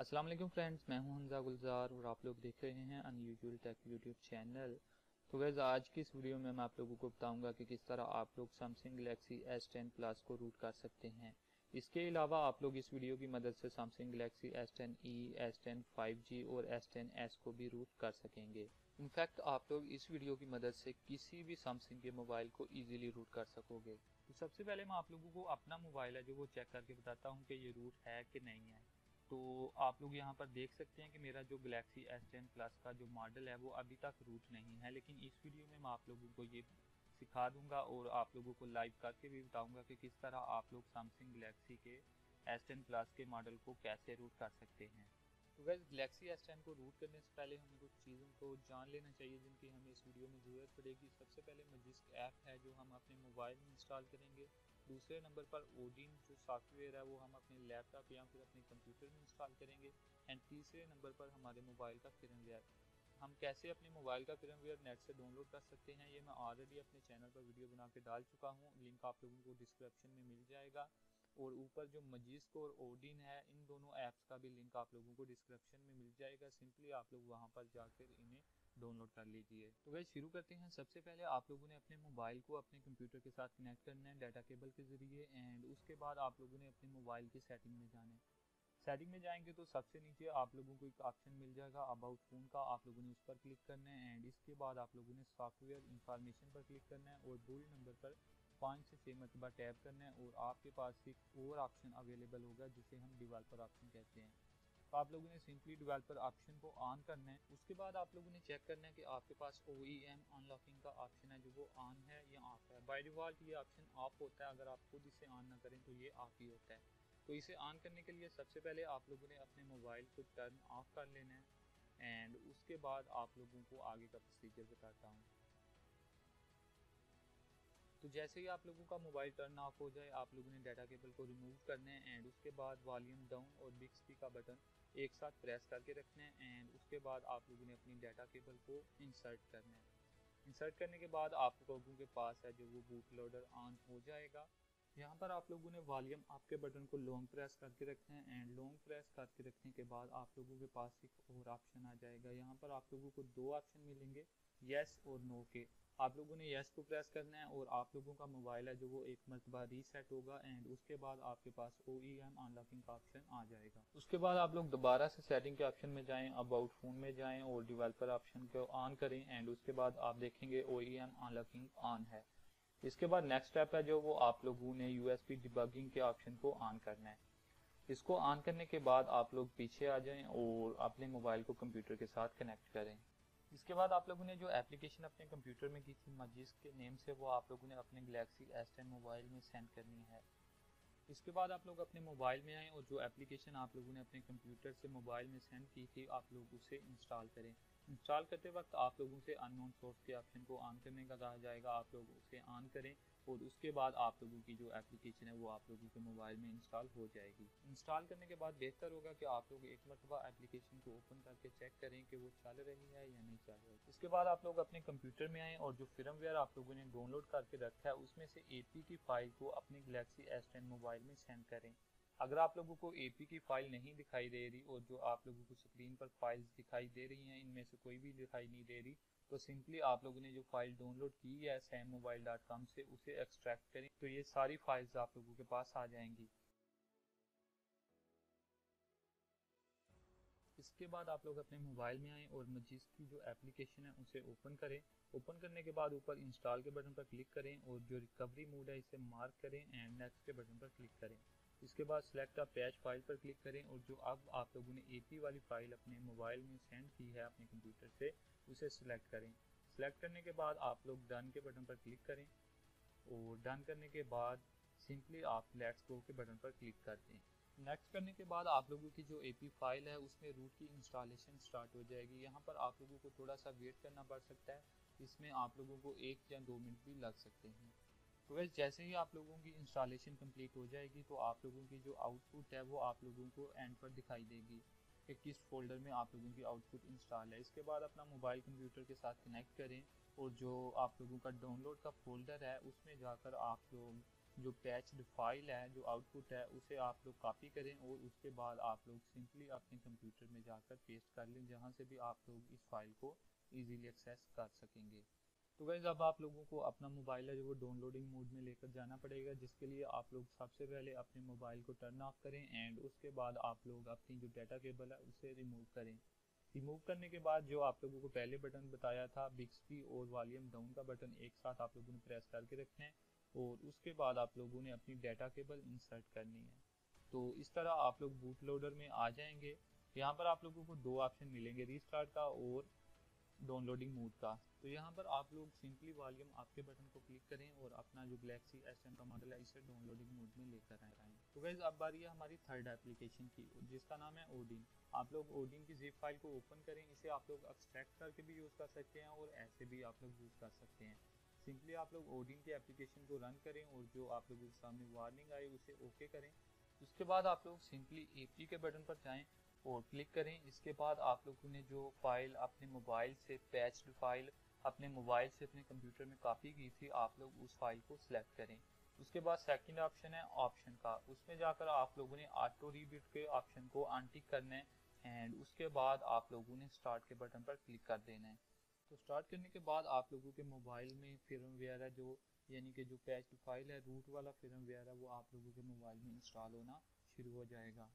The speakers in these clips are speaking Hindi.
अस्सलाम वालेकुम फ्रेंड्स, मैं हूं हमजा गुलजार और आप लोग देख रहे हैं अनयूजुअल टेक यूट्यूब चैनल। तो गाइस, आज की इस वीडियो में मैं आप लोगों को बताऊंगा कि किस तरह आप लोग सैमसंग गैलेक्सी S10 प्लस को रूट कर सकते हैं। इसके अलावा आप लोग इस वीडियो की मदद से Samsung Galaxy S10e, S10 5G और S10s को भी रूट कर सकेंगे। इनफैक्ट आप लोग इस वीडियो की मदद से किसी भी सैमसंग के मोबाइल को ईजिली रूट कर सकोगे। तो सबसे पहले मैं आप लोगों को अपना मोबाइल है जो वो चेक करके बताता हूँ कि ये रूट है कि नहीं है। तो आप लोग यहाँ पर देख सकते हैं कि मेरा जो गैलेक्सी S10 प्लस का जो मॉडल है वो अभी तक रूट नहीं है, लेकिन इस वीडियो में मैं आप लोगों को ये सिखा दूंगा और आप लोगों को लाइव करके भी बताऊंगा कि किस तरह आप लोग सैमसंग गैलेक्सी के S10 प्लस के मॉडल को कैसे रूट कर सकते हैं। तो गाइस, गैलेक्सी S10 को रूट करने से पहले हमें कुछ चीज़ों को जान लेना चाहिए जिनकी हमें इस वीडियो में ज़रूरत पड़ेगी। सबसे पहले मजिस्क ऐप है जो हम अपने मोबाइल में इंस्टॉल करेंगे। दूसरे नंबर पर ओडिन जो सॉफ्टवेयर है वो हम अपने लैपटॉप या फिर अपने कंप्यूटर में इंस्टॉल करेंगे। एंड तीसरे नंबर पर हमारे मोबाइल का firmware। हम कैसे अपने मोबाइल का firmware नेट से डाउनलोड कर सकते हैं ये मैं ऑलरेडी अपने चैनल पर वीडियो बना के डाल चुका हूँ, लिंक आप लोगों को डिस्क्रिप्शन में मिल जाएगा। और ऊपर जो मजिस्क और ओडिन है, इन दोनों ऐप्स का भी लिंक आप लोगों को डिस्क्रिप्शन में मिल जाएगा। सिंपली आप लोग वहां पर जाकर इन्हें डाउनलोड कर लीजिए। तो गाइस, शुरू करते हैं। सबसे पहले आप लोगों ने अपने मोबाइल को अपने कंप्यूटर के साथ कनेक्ट करना है डाटा केबल के जरिए। एंड उसके बाद आप लोगों ने अपने मोबाइल की सेटिंग में जाना है। सेटिंग में जाएंगे तो सबसे नीचे आप लोगों को एक ऑप्शन मिल जाएगा अबाउट फ़ोन का, आप लोगों ने उस पर क्लिक करना है। एंड इसके बाद आप लोगों ने सॉफ्टवेयर इंफॉर्मेशन पर क्लिक करना है और बुल्ड नंबर पर 5 से 6 मरतबा टैप करना है और आपके पास एक और ऑप्शन अवेलेबल होगा जिसे हम डेवलपर ऑप्शन कहते हैं। तो आप लोगों ने सिंपली डेवलपर ऑप्शन को ऑन करना है। उसके बाद आप लोगों ने चेक करना है कि आपके पास OEM अनलॉकिंग का ऑप्शन है जो वो ऑन है या ऑफ है। बाय डिफ़ॉल्ट ये ऑप्शन ऑफ होता है, अगर आप खुद इसे ऑन ना करें तो ये ऑफ ही होता है। तो इसे ऑन करने के लिए सबसे पहले आप लोगों ने अपने मोबाइल को टर्न ऑफ कर लेना है। एंड उसके बाद आप लोगों को आगे का प्रोसीजर बताता हूँ। तो जैसे ही आप लोगों का मोबाइल टर्न ऑफ हो जाए, आप लोगों ने डाटा केबल को रिमूव करना है। एंड उसके बाद वॉल्यूम डाउन और बिग का बटन एक साथ प्रेस करके रखना है। एंड उसके बाद आप लोगों ने अपनी डाटा केबल को इंसर्ट करना है। इंसर्ट करने के बाद आप लोगों के पास है जो वो बूट लोडर ऑन हो जाएगा। यहाँ पर आप लोगों ने वॉल्यूम आपके बटन को लॉन्ग प्रेस करके रखना है। एंड लॉन्ग प्रेस करके रखने के बाद आप लोगों के पास एक और ऑप्शन आ जाएगा। यहाँ पर आप लोगों को दो ऑप्शन मिलेंगे, येस और नो के। आप लोगों ने येस को प्रेस करना है और आप लोगों का मोबाइल है जो वो एक मरतबा रीसेट होगा। एंड उसके बाद आपके पास OEM अनलॉकिंग का ऑप्शन आ जाएगा। उसके बाद आप लोग दोबारा से सेटिंग के ऑप्शन में जाएं, अबाउट फोन में जाएं और डेवलपर ऑप्शन को ऑन करें। एंड उसके बाद आप देखेंगे OEM अनलॉकिंग ऑन है। इसके बाद नेक्स्ट स्टेप है जो वो आप लोगों ने USB डिबगिंग के ऑप्शन को ऑन करना है। इसको ऑन करने के बाद आप लोग पीछे आ जाएं और अपने मोबाइल को कंप्यूटर के साथ कनेक्ट करें। इसके बाद आप लोगों ने जो एप्लीकेशन अपने कंप्यूटर में की थी मजिस्क के नेम से, वो आप लोगों ने अपने गैलेक्सी S10 मोबाइल में सेंड करनी है। इसके बाद आप लोग अपने मोबाइल में आएँ और जो एप्लीकेशन आप लोगों ने अपने कंप्यूटर से मोबाइल में सेंड की थी आप लोग उसे इंस्टॉल करें। इंस्टॉल करते वक्त आप लोगों से अननोन सोर्स के ऑप्शन को ऑन करने का कहा जाएगा, आप लोग उसे ऑन करें और उसके बाद आप लोगों की जो एप्लीकेशन है वो आप लोगों के मोबाइल में इंस्टॉल हो जाएगी। इंस्टॉल करने के बाद बेहतर होगा कि आप लोग एक मरतबा एप्लीकेशन को ओपन करके चेक करें कि वो चल रही है या नहीं चल रही। इसके बाद आप लोग अपने कंप्यूटर में आएँ और जो firmware आप लोगों ने डाउनलोड करके रखा है उसमें से AP की फाइल को अपने गैलेक्सी S10 मोबाइल में सेंड करें। अगर आप लोगों को AP की फाइल नहीं दिखाई दे रही और जो आप लोगों को स्क्रीन पर फाइल्स दिखाई दे रही हैं इनमें से कोई भी दिखाई नहीं दे रही, तो सिंपली आप लोगों ने जो फाइल डाउनलोड की है sammobile.com से उसे एक्सट्रैक्ट करें, तो ये सारी फाइल्स आप लोगों के पास आ जाएंगी। इसके बाद आप लोग अपने मोबाइल में आएँ और मजिस्क की जो एप्लीकेशन है उसे ओपन करें। ओपन करने के बाद ऊपर इंस्टॉल के बटन पर क्लिक करें और जो रिकवरी मोड है इसे मार्क करें एंड नेक्स्ट के बटन पर क्लिक करें। इसके बाद सेलेक्ट अ पैच फाइल पर क्लिक करें और जो अब आप लोगों ने AP वाली फाइल अपने मोबाइल में सेंड की है अपने कंप्यूटर से उसे सिलेक्ट करें। सिलेक्ट करने के बाद आप लोग डन के बटन पर क्लिक करें और डन करने के बाद सिंपली आप लेट्स गो के बटन पर क्लिक कर दें। नेक्स्ट करने के बाद आप लोगों की जो AP फाइल है उसमें रूट की इंस्टॉलेशन स्टार्ट हो जाएगी। यहाँ पर आप लोगों को थोड़ा सा वेट करना पड़ सकता है, इसमें आप लोगों को 1 या 2 मिनट भी लग सकते हैं। तो वैसे जैसे ही आप लोगों की इंस्टॉलेशन कंप्लीट हो जाएगी तो आप लोगों की जो आउटपुट है वो आप लोगों को एंड पर दिखाई देगी कि किस फोल्डर में आप लोगों की आउटपुट इंस्टॉल है। इसके बाद अपना मोबाइल कंप्यूटर के साथ कनेक्ट करें और जो आप लोगों का डाउनलोड का फोल्डर है उसमें जाकर आप लोग जो पैच्ड फाइल है, जो आउटपुट है, उसे आप लोग कॉपी करें और उसके बाद आप लोग सिंपली अपने कंप्यूटर में जाकर पेस्ट कर लें, जहाँ से भी आप लोग इस फाइल को ईजीली एक्सेस कर सकेंगे। तो गाइस अब आप लोगों को अपना मोबाइल है जो वो डाउनलोडिंग मोड में लेकर जाना पड़ेगा, जिसके लिए आप लोग सबसे पहले अपने मोबाइल को टर्न ऑफ करें एंड उसके बाद आप लोग अपनी जो डाटा केबल है उसे रिमूव करें। रिमूव करने के बाद जो आप लोगों को पहले बटन बताया था बिक्सबी और वॉल्यूम डाउन का बटन एक साथ आप लोगों ने प्रेस करके रखना है और उसके बाद आप लोगों ने अपनी डाटा केबल इंसर्ट करनी है। तो इस तरह आप लोग बूट लोडर में आ जाएंगे। यहाँ पर आप लोगों को दो ऑप्शन मिलेंगे, रीस्टार्ट का और डाउनलोडिंग मोड का। तो यहाँ पर आप लोग सिंपली वॉल्यूम आपके बटन को क्लिक करें और अपना जो गैलेक्सी S10 का मॉडल है इसे डाउनलोडिंग मोड में लेकर आएँ। तो गाइस अब बारी है हमारी थर्ड एप्लीकेशन की, जिसका नाम है ओडिन। आप लोग ओडिन की जिप फाइल को ओपन करें। इसे आप लोग एक्सट्रैक्ट करके भी यूज़ कर सकते हैं और ऐसे भी आप लोग यूज़ कर सकते हैं। सिंपली आप लोग ओडिन की एप्लीकेशन को रन करें और जो आप लोगों के सामने वार्निंग आई उसे ओके करें। उसके बाद आप लोग सिंपली एपी के बटन पर जाएं और क्लिक करें। इसके बाद आप लोगों ने जो फाइल अपने मोबाइल से पैच्ड फाइल अपने मोबाइल से अपने कंप्यूटर में कॉपी की थी, आप लोग उस फाइल को सिलेक्ट करें। उसके बाद सेकंड ऑप्शन है ऑप्शन का, उसमें जाकर आप लोगों ने ऑटो रीबूट के ऑप्शन को अनटिक करना है एंड उसके बाद आप लोगों ने स्टार्ट के बटन पर क्लिक कर देना है। तो स्टार्ट करने के बाद आप लोगों के मोबाइल में फिर्मवेयर है जो यानी कि जो पैच्ड फाइल है रूट वाला फिर्मवेयर है वो आप लोगों के मोबाइल में इंस्टॉल होना शुरू हो जाएगा।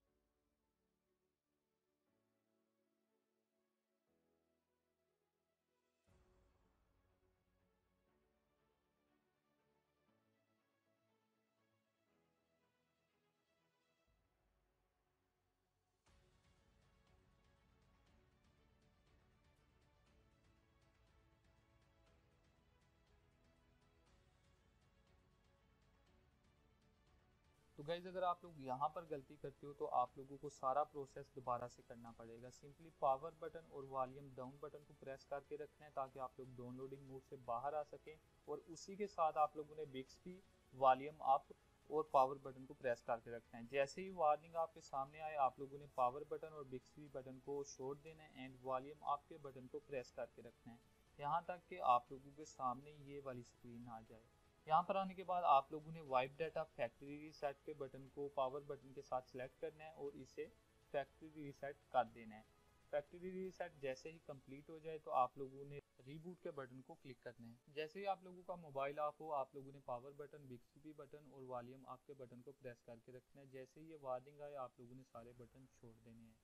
तो गाइज अगर आप लोग यहाँ पर गलती करते हो तो आप लोगों को सारा प्रोसेस दोबारा से करना पड़ेगा। सिंपली पावर बटन और वॉल्यूम डाउन बटन को प्रेस करके रखना है ताकि आप लोग डाउनलोडिंग मोड से बाहर आ सकें और उसी के साथ आप लोगों ने बिक्सबी वॉल्यूम अप और पावर बटन को प्रेस करके रखना है। जैसे ही वार्निंग आपके सामने आए आप लोगों ने पावर बटन और बिक्सबी बटन को छोड़ देना है एंड वॉल्यूम अप के बटन को प्रेस करके रखना है, यहाँ तक कि आप लोगों के सामने ये वाली स्क्रीन आ जाए। यहाँ पर आने के बाद आप लोगों ने वाइप डाटा फैक्ट्री रीसेट के बटन को पावर बटन के साथ सिलेक्ट करना है और इसे फैक्ट्री रीसेट कर देना है। फैक्ट्री रीसेट जैसे ही कंप्लीट हो जाए तो आप लोगों ने रीबूट के बटन को क्लिक करना है। जैसे ही आप लोगों का मोबाइल ऑफ हो आप लोगों ने पावर बटन, बिक्सबी बटन और वॉल्यूम अप के बटन को प्रेस करके रखना है। जैसे ही ये वार्निंग आए आप लोगों ने सारे बटन छोड़ देने हैं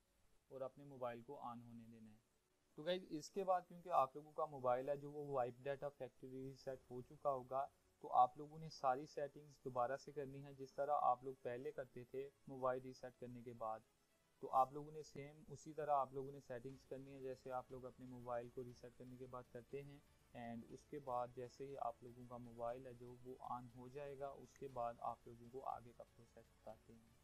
और अपने मोबाइल को ऑन होने देना है। तो गाइज इसके बाद क्योंकि आप लोगों का मोबाइल है जो वो वाइप डाटा फैक्ट्री रीसेट हो चुका होगा, तो आप लोगों ने सारी सेटिंग्स दोबारा से करनी है जिस तरह आप लोग पहले करते थे मोबाइल रीसेट करने के बाद। तो आप लोगों ने सेम उसी तरह आप लोगों ने सेटिंग्स करनी है जैसे आप लोग अपने मोबाइल को रीसेट करने के बाद करते हैं एंड उसके बाद जैसे ही आप लोगों का मोबाइल है जो वो ऑन हो जाएगा उसके बाद आप लोगों को आगे का प्रोसेस बताते हैं।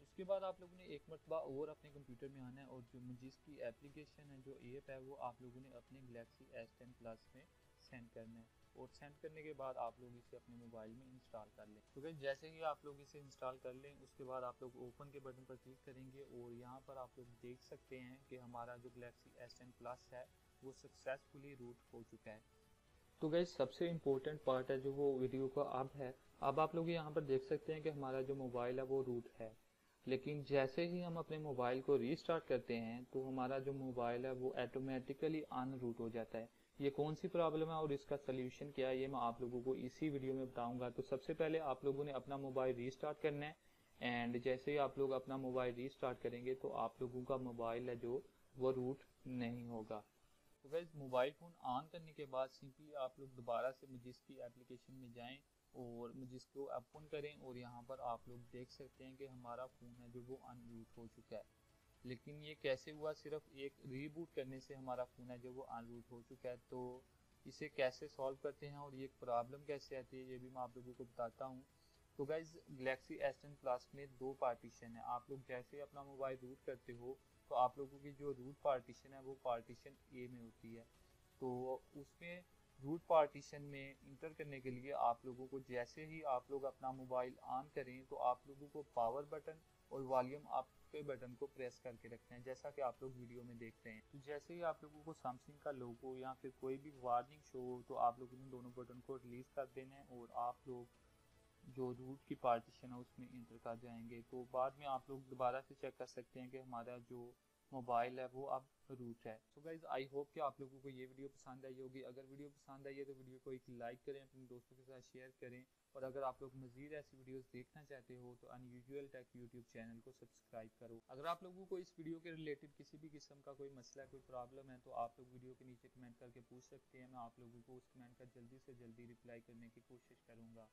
उसके बाद आप लोगों ने एक मरतबा और अपने कंप्यूटर में आना है और जो जिसकी एप्लीकेशन है, जो ऐप है, वो आप लोगों ने अपने गैलेक्सी S10 प्लस में सेंड करना है और सेंड करने के बाद आप लोग इसे अपने मोबाइल में इंस्टॉल कर लें। तो गाइस जैसे ही आप लोग इसे इंस्टॉल कर लें उसके बाद आप लोग ओपन के बटन पर क्लिक करेंगे और यहाँ पर आप लोग देख सकते हैं कि हमारा जो गैलेक्सी S10 प्लस है वो सक्सेसफुली रूट हो चुका है। तो गाइस सबसे इम्पोर्टेंट पार्ट है जो वो वीडियो का अब है। अब आप लोग यहाँ पर देख सकते हैं कि हमारा जो मोबाइल है वो रूट है, लेकिन जैसे ही हम अपने मोबाइल को रीस्टार्ट करते हैं तो हमारा जो मोबाइल है वो ऑटोमेटिकली अनरूट हो जाता है। ये कौन सी प्रॉब्लम है और इसका सोल्यूशन क्या है ये मैं आप लोगों को इसी वीडियो में बताऊंगा। तो सबसे पहले आप लोगों ने अपना मोबाइल रीस्टार्ट करना है एंड जैसे ही आप लोग अपना मोबाइल रीस्टार्ट करेंगे तो आप लोगों का मोबाइल है जो वो रूट नहीं होगा। तो गाइस मोबाइल फ़ोन ऑन करने के बाद सिंपली आप लोग दोबारा से मुझिस की एप्लीकेशन में जाएं और मुझिस को ओपन करें और यहाँ पर आप लोग देख सकते हैं कि हमारा फ़ोन है जो वो अनरूट हो चुका है। लेकिन ये कैसे हुआ? सिर्फ एक रीबूट करने से हमारा फ़ोन है जो वो अनरूट हो चुका है। तो इसे कैसे सॉल्व करते हैं और ये प्रॉब्लम कैसे आती है ये भी मैं आप लोगों को बताता हूँ। तो गाइज गैलेक्सी S10 प्लस में दो पार्टीशन है। आप लोग जैसे अपना मोबाइल रूट करते हो तो आप लोगों की जो रूट पार्टीशन है वो पार्टीशन ए में होती है। तो उसमें रूट पार्टीशन में इंटर करने के लिए आप लोगों को जैसे ही आप लोग अपना मोबाइल ऑन करें तो आप लोगों को पावर बटन और वॉल्यूम अप के बटन को प्रेस करके रखना है, जैसा कि आप लोग वीडियो में देख रहे हैं। तो जैसे ही आप लोगों को सैमसंग का लोगो या फिर कोई भी वार्निंग शो हो तो आप लोगों ने दोनों बटन को रिलीज कर देना है और आप लोग जो रूट की पार्टीशन है उसमें इंटर कर जाएंगे। तो बाद में आप लोग दोबारा से चेक कर सकते हैं कि हमारा जो मोबाइल है वो अब रूट है। तो गाइज आई होप कि आप लोगों को ये वीडियो पसंद आई होगी। अगर वीडियो पसंद आई है तो वीडियो को एक लाइक करें, अपने दोस्तों के साथ शेयर करें, और अगर आप लोग मजीद ऐसी वीडियोस देखना चाहते हो तो अनयूजुअल टेक यूट्यूब चैनल को सब्सक्राइब करो। अगर आप लोगों को इस वीडियो के रिलेटेड किसी भी किस्म का कोई मसला कोई प्रॉब्लम है तो आप लोग वीडियो के नीचे कमेंट करके पूछ सकते हैं। मैं आप लोगों को उस कमेंट का जल्दी से जल्दी रिप्लाई करने की कोशिश करूँगा।